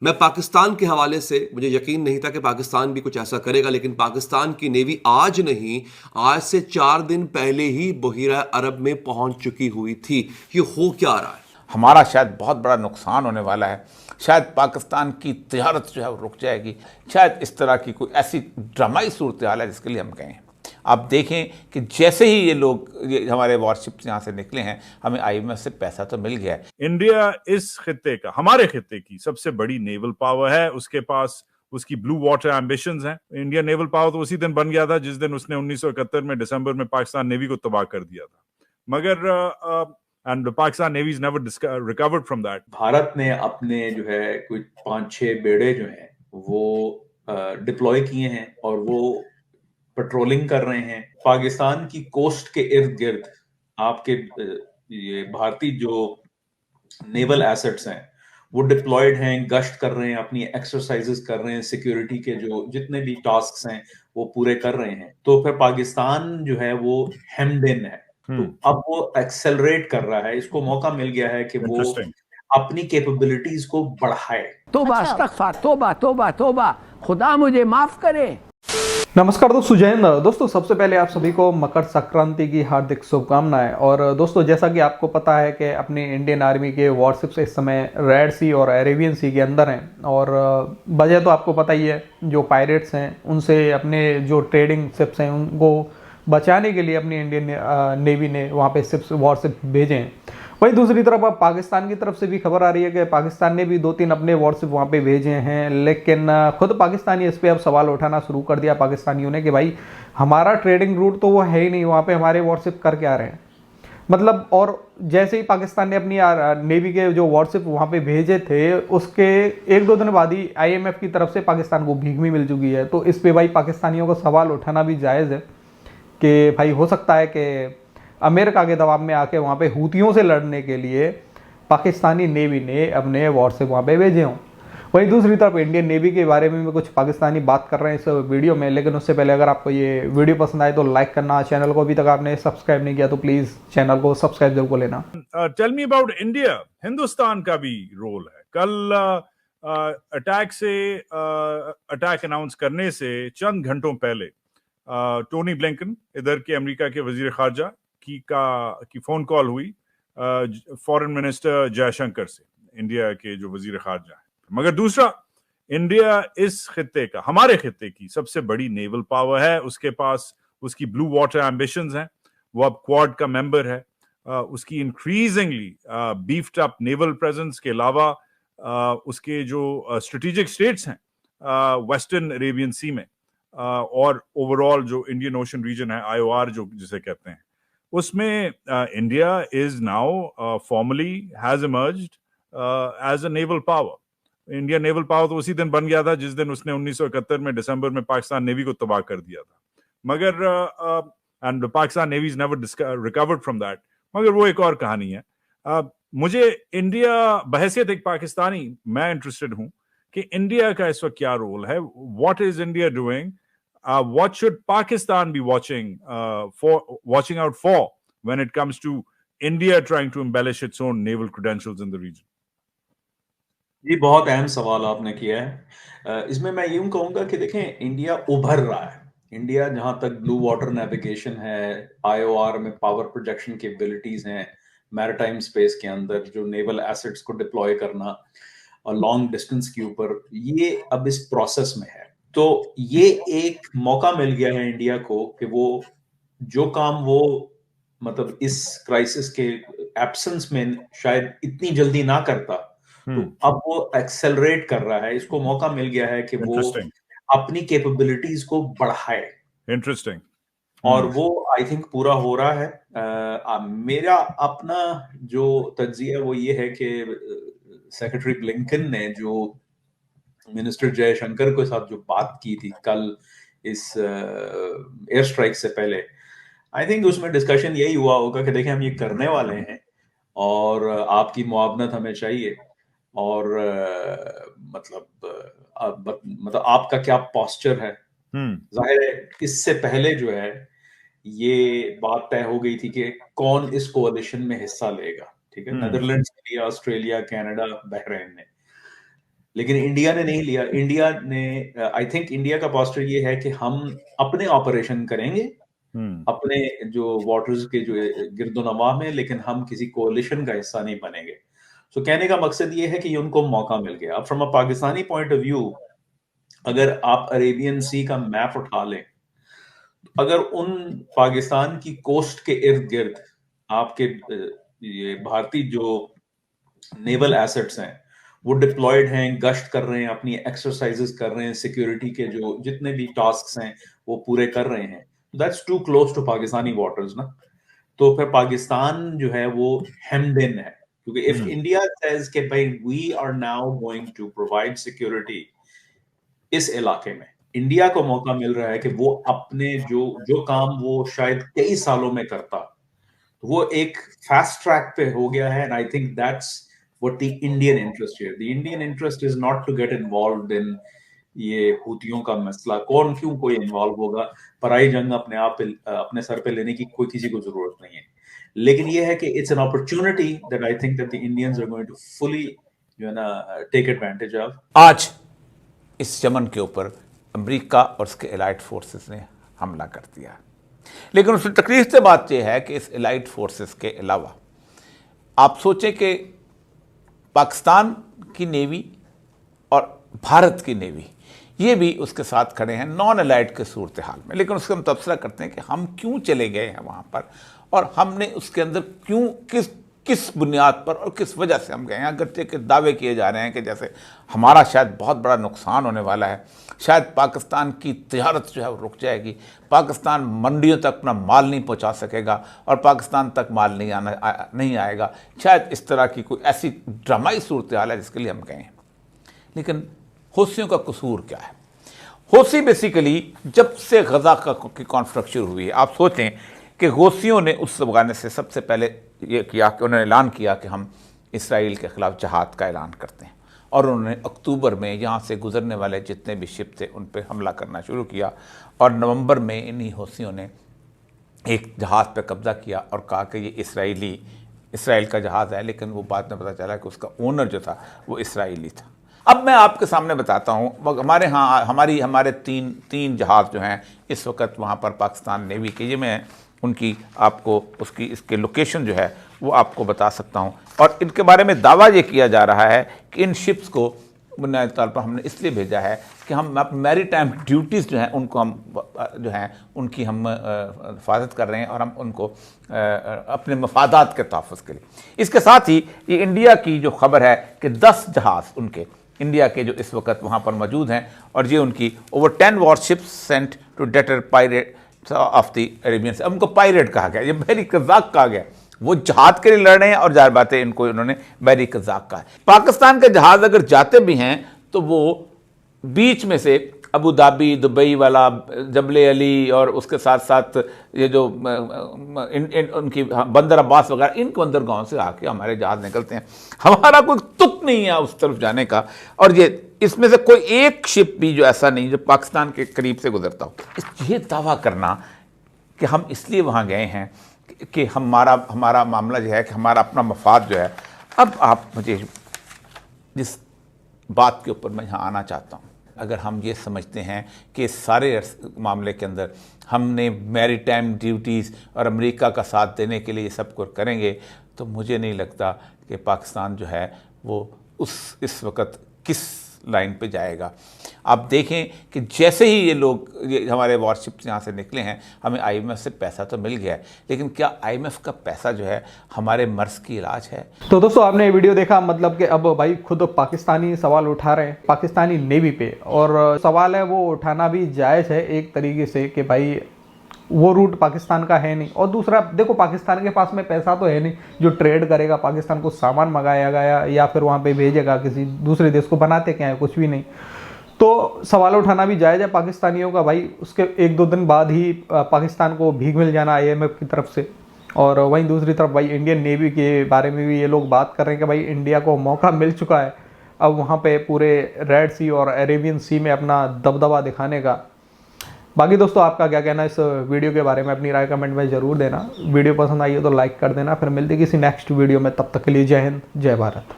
मैं पाकिस्तान के हवाले से मुझे यकीन नहीं था कि पाकिस्तान भी कुछ ऐसा करेगा, लेकिन पाकिस्तान की नेवी आज नहीं, आज से 4 दिन पहले ही बहीरा अरब में पहुंच चुकी हुई थी। ये हो क्या रहा है? हमारा शायद बहुत बड़ा नुकसान होने वाला है। शायद पाकिस्तान की तिजारत जो है वो रुक जाएगी। शायद इस तरह की कोई ऐसी ड्रामाई सूरत हाल है जिसके लिए हम गए हैं। आप देखें कि जैसे ही ये हमारे वॉरशिप्स यहाँ से निकले हैं, हमें IMF से पैसा तो मिल गया है। इंडिया इस खित्ते का, हमारे खित्ते की सबसे बड़ी नेवल पावर है। उसके पास उसकी ब्लू वाटर एम्बिशंस हैं। इंडिया नेवल पावर तो उसी दिन बन गया था जिस दिन उसने 1971 में दिसंबर में पाकिस्तान नेवी को तबाह कर दिया था। मगर and Pakistan navy is never recovered from that. Bharat ने अपने जो है कोई 5-6 बेड़े जो हैं वो डिप्लॉय किए हैं और वो पेट्रोलिंग कर रहे हैं पाकिस्तान की कोस्ट के इर्द गिर्द। आपके ये भारतीय जो नेवल एसेट्स हैं वो डिप्लॉयड हैं, गश्त कर रहे हैं, अपनी एक्सरसाइजेस कर रहे हैं, सिक्योरिटी के जो जितने भी टास्क्स हैं वो पूरे कर रहे हैं। तो फिर पाकिस्तान जो है वो हेम्ड इन है, तो अब वो एक्सेलरेट कर रहा है। इसको मौका मिल गया है कि वो अपनी कैपेबिलिटीज को बढ़ाए। तौबा अस्तगफार, तौबा तौबा तौबा, खुदा मुझे माफ करे। नमस्कार दोस्तों, जय हिंद। दोस्तों सबसे पहले आप सभी को मकर संक्रांति की हार्दिक शुभकामनाएं। और दोस्तों जैसा कि आपको पता है कि अपनी इंडियन आर्मी के वॉरशिप्स इस समय रेड सी और अरेबियन सी के अंदर हैं। और वजह तो आपको पता ही है, जो पायरेट्स हैं उनसे अपने जो ट्रेडिंग शिप्स हैं उनको बचाने के लिए अपनी इंडियन नेवी ने वहाँ पे शिप्स वॉरशिप भेजे हैं। वहीं दूसरी तरफ अब पाकिस्तान की तरफ से भी खबर आ रही है कि पाकिस्तान ने भी 2-3 अपने वॉरशिप वहाँ पे भेजे हैं। लेकिन खुद पाकिस्तानी इस पर अब सवाल उठाना शुरू कर दिया पाकिस्तानियों ने कि भाई हमारा ट्रेडिंग रूट तो वो है ही नहीं, वहाँ पे हमारे वॉरशिप कर क्या रहे हैं। मतलब और जैसे ही पाकिस्तान ने अपनी नेवी के जो वॉरशिप वहाँ पे भेजे थे उसके 1-2 दिन बाद ही IMF की तरफ से पाकिस्तान को भीख भी मिल चुकी है। तो इस पर भाई पाकिस्तानियों को सवाल उठाना भी जायज़ है कि भाई हो सकता है कि अमेरिका के दबाव में आके वहाँ पे हूतियों से लड़ने के लिए पाकिस्तानी नेवी ने अपने वॉरशिप वहाँ पे भेजे हों। वहीं दूसरी तरफ इंडियन नेवी के बारे में भी कुछ पाकिस्तानी बात कर रहे हैं इस वीडियो में। लेकिन उससे पहले अगर आपको ये वीडियो पसंद आए तो लाइक करना, चैनल को अभी तक आपने सब्सक्राइब नहीं किया तो प्लीज़ चैनल को सब्सक्राइब जरूर को लेना। Tell me about India. Hindustan का भी रोल है। कल अटैक अनाउंस करने से चंद घंटों पहले टोनी ब्लिंकन, इधर के अमेरिका के वजीर खारजा की फोन कॉल हुई फॉरेन मिनिस्टर जयशंकर से, इंडिया के जो वजीर खारजा है। मगर दूसरा, इंडिया इस खित्ते का, हमारे खित्ते की सबसे बड़ी नेवल पावर है। उसके पास उसकी ब्लू वाटर एम्बिशंस हैं। वो अब क्वाड का मेंबर है। उसकी increasingly beefed up naval presence के अलावा उसके जो स्ट्रेटेजिक स्टेट्स हैं वेस्टर्न अरेबियन सी में और ओवरऑल जो इंडियन ओशन रीजन है, IOR जो जिसे कहते हैं, उसमें India is now formally has emerged as a naval power. India naval power तो उसी दिन बन गया था जिस दिन उसने 1971 में दिसंबर में पाकिस्तान नेवी को तबाह कर दिया था। मगर and Pakistan navy is never recovered from that. मगर वो एक और कहानी है। मुझे इंडिया बहैसियत एक पाकिस्तानी, मैं इंटरेस्टेड हूं कि इंडिया का इस वक्त क्या रोल है। What is India doing? What should Pakistan be watching out for when it comes to India trying to embellish its own naval credentials in the region? जी, बहुत अहम सवाल आपने किया है। इसमें मैं यूं कहूंगा कि देखें, इंडिया उभर रहा है। इंडिया जहां तक ब्लू वाटर नेविगेशन है, IOR में पावर प्रोजेक्शन कैपेबिलिटीज हैं, मैरिटाइम स्पेस के अंदर जो नेवल एसेट्स को डिप्लॉय करना और लॉन्ग डिस्टेंस के ऊपर, ये अब इस प्रोसेस में है। तो ये एक मौका मिल गया है इंडिया को कि वो जो काम वो मतलब इस क्राइसिस के एब्सेंस में शायद इतनी जल्दी ना करता, तो अब वो एक्सेलरेट कर रहा है। इसको मौका मिल गया है कि वो अपनी कैपेबिलिटीज को बढ़ाए। इंटरेस्टिंग। और वो आई थिंक पूरा हो रहा है। मेरा अपना जो तज्जिया वो ये है कि सेक्रेटरी ब्लिंकन ने जो मिनिस्टर जयशंकर के साथ जो बात की थी कल इस एयर स्ट्राइक से पहले, आई थिंक उसमें डिस्कशन यही हुआ होगा कि देखिए हम ये करने वाले हैं और आपकी मुआवनत हमें चाहिए। और मतलब आपका क्या पोस्चर है। जाहिर है इससे पहले जो है ये बात तय हो गई थी कि कौन इस कोalition में हिस्सा लेगा। ठीक है, नेदरलैंड्स ने लिया, ऑस्ट्रेलिया, कनाडा, बहरीन ने। लेकिन इंडिया ने नहीं लिया। इंडिया ने, आई थिंक इंडिया का पोस्टर ये है कि हम अपने ऑपरेशन करेंगे अपने जो वाटर्स के जो गिरदोनवा में, लेकिन हम किसी कोalition का हिस्सा नहीं बनेंगे। सो कहने का मकसद ये है कि ये उनको मौका मिल गया। अब from a Pakistani point of view, अगर आप अरेबियन सी का मैप उठा लें, अगर उन पाकिस्तान की कोस्ट के इर्द गिर्द आपके ये भारतीय जो नेवल एसेट्स हैं वो डिप्लॉयड हैं, गश्त कर रहे हैं, अपनी एक्सरसाइजेस कर रहे हैं, सिक्योरिटी के जो जितने भी टास्क्स हैं वो पूरे कर रहे हैं, that's too close to Pakistani waters ना। तो फिर पाकिस्तान जो है वो हेम्ड इन है, क्योंकि इफ इंडिया सेज कि भाई we are now going to provide security इस इलाके में, इंडिया को मौका मिल रहा है कि वो अपने जो काम वो शायद कई सालों में करता, वो एक फास्ट ट्रैक पे हो गया है। And I think that's what the Indian interest here. The Indian interest is not to get involved in ये हूतियों का मसला। कौन क्यों कोई इन्वॉल्व होगा, पराई जंग अपने आप पे अपने सर पे लेने की कोई किसी को जरूरत नहीं है। लेकिन ये है कि it's an opportunity that I think that the Indians are going to fully जो है ना टेक एडवांटेज ऑफ। आज इस यमन के ऊपर अमेरिका और उसके एलाइड फोर्सेस ने हमला कर दिया, लेकिन उसमें तकलीफ से बात यह है कि इस एलाइड फोर्सेस के अलावा आप सोचें कि पाकिस्तान की नेवी और भारत की नेवी ये भी उसके साथ खड़े हैं नॉन एलाइड के सूरत हाल में। लेकिन उसका हम तबसरा करते हैं कि हम क्यों चले गए हैं वहाँ पर और हमने उसके अंदर क्यों, किस बुनियाद पर और किस वजह से हम गए हैं। अगरचे के दावे किए जा रहे हैं कि जैसे हमारा शायद बहुत बड़ा नुकसान होने वाला है, शायद पाकिस्तान की तिजारत जो है वो रुक जाएगी, पाकिस्तान मंडियों तक अपना माल नहीं पहुंचा सकेगा और पाकिस्तान तक माल नहीं आएगा, शायद इस तरह की कोई ऐसी ड्रामाई सूरत हाल है जिसके लिए हम गए हैं। लेकिन हौसियों का कसूर क्या है? हौसी बेसिकली जब से गजा की कॉन्फ्लिक्ट शुरू हुई है, आप सोचें कि हौसियों ने उस जमाने से सबसे पहले ये किया कि उन्होंने ऐलान किया कि हम इसराइल के ख़िलाफ़ जहाद का ऐलान करते हैं, और उन्होंने अक्टूबर में यहाँ से गुजरने वाले जितने भी शिप थे उन पर हमला करना शुरू किया, और नवंबर में इन्हीं हौसियों ने एक जहाज़ पर कब्ज़ा किया और कहा कि ये इसराइल का जहाज़ है, लेकिन वो बाद में पता चला कि उसका ओनर जो था वो इसराइली था। अब मैं आपके सामने बताता हूँ, हमारे तीन जहाज़ जो हैं इस वक्त वहाँ पर पाकिस्तान नेवी के, ये मैं उनकी आपको इसके लोकेशन जो है वो आपको बता सकता हूँ। और इनके बारे में दावा ये किया जा रहा है कि इन शिप्स को बुनियादी तौर पर हमने इसलिए भेजा है कि हम मैरी टाइम ड्यूटीज़ जो हैं उनको हम जो हैं उनकी हम हिफाजत कर रहे हैं और हम उनको अपने मफादात के तहफ़्फ़ुज़ के लिए। इसके साथ ही ये इंडिया की जो खबर है कि 10 जहाज़ उनके इंडिया के जो इस वक्त वहाँ पर मौजूद हैं, और ये उनकी over 10 warships sent to deter pirate of the Arabian Sea. उनको पायरेट कहा गया, ये बहरी कज़ाक कहा गया। वो जहाज के लिए लड़ रहे हैं और ज़ाहिर बात है इनको इन्होंने बहरी कज़ाक कहा है। पाकिस्तान के जहाज़ अगर जाते भी हैं तो वो बीच में से अबू धाबी, दुबई वाला, जबले अली और उसके साथ साथ ये जो उनकी बंदर अब्बास वगैरह, इन बंदरगाहों से आके हमारे जहाज़ निकलते हैं। हमारा कोई तुक नहीं है उस तरफ जाने का, और ये इसमें से कोई एक शिप भी जो ऐसा नहीं जो पाकिस्तान के करीब से गुजरता हो। ये दावा करना कि हम इसलिए वहाँ गए हैं कि हमारा मामला जो है कि हमारा अपना मफाद जो है। अब आप मुझे जिस बात के ऊपर मैं यहाँ आना चाहता हूँ, अगर हम ये समझते हैं कि इस सारे मामले के अंदर हमने मैरीटाइम ड्यूटीज़ और अमेरिका का साथ देने के लिए ये सब कुछ करेंगे, तो मुझे नहीं लगता कि पाकिस्तान जो है वो इस वक्त किस लाइन पे जाएगा। आप देखें कि जैसे ही ये हमारे वॉरशिप्स यहाँ से निकले हैं, हमें IMF से पैसा तो मिल गया है, लेकिन क्या IMF का पैसा जो है हमारे मर्ज की इलाज है? तो दोस्तों आपने ये वीडियो देखा, मतलब कि अब भाई खुद पाकिस्तानी सवाल उठा रहे हैं पाकिस्तानी नेवी पे, और सवाल है वो उठाना भी जायज़ है एक तरीके से कि भाई वो रूट पाकिस्तान का है नहीं, और दूसरा देखो पाकिस्तान के पास में पैसा तो है नहीं जो ट्रेड करेगा, पाकिस्तान को सामान मंगाया गया या फिर वहाँ पे भेजेगा किसी दूसरे देश को, बनाते क्या है, कुछ भी नहीं। तो सवाल उठाना भी जायज़ है पाकिस्तानियों का। भाई उसके 1-2 दिन बाद ही पाकिस्तान को भीख मिल जाना IMF की तरफ से, और वहीं दूसरी तरफ भाई इंडियन नेवी के बारे में भी ये लोग बात कर रहे हैं कि भाई इंडिया को मौका मिल चुका है अब वहाँ पे पूरे रेड सी और अरेबियन सी में अपना दबदबा दिखाने का। बाकी दोस्तों आपका क्या कहना है इस वीडियो के बारे में, अपनी राय कमेंट में ज़रूर देना। वीडियो पसंद आई हो तो लाइक कर देना। फिर मिलते किसी नेक्स्ट वीडियो में, तब तक के लिए जय हिंद, जय भारत।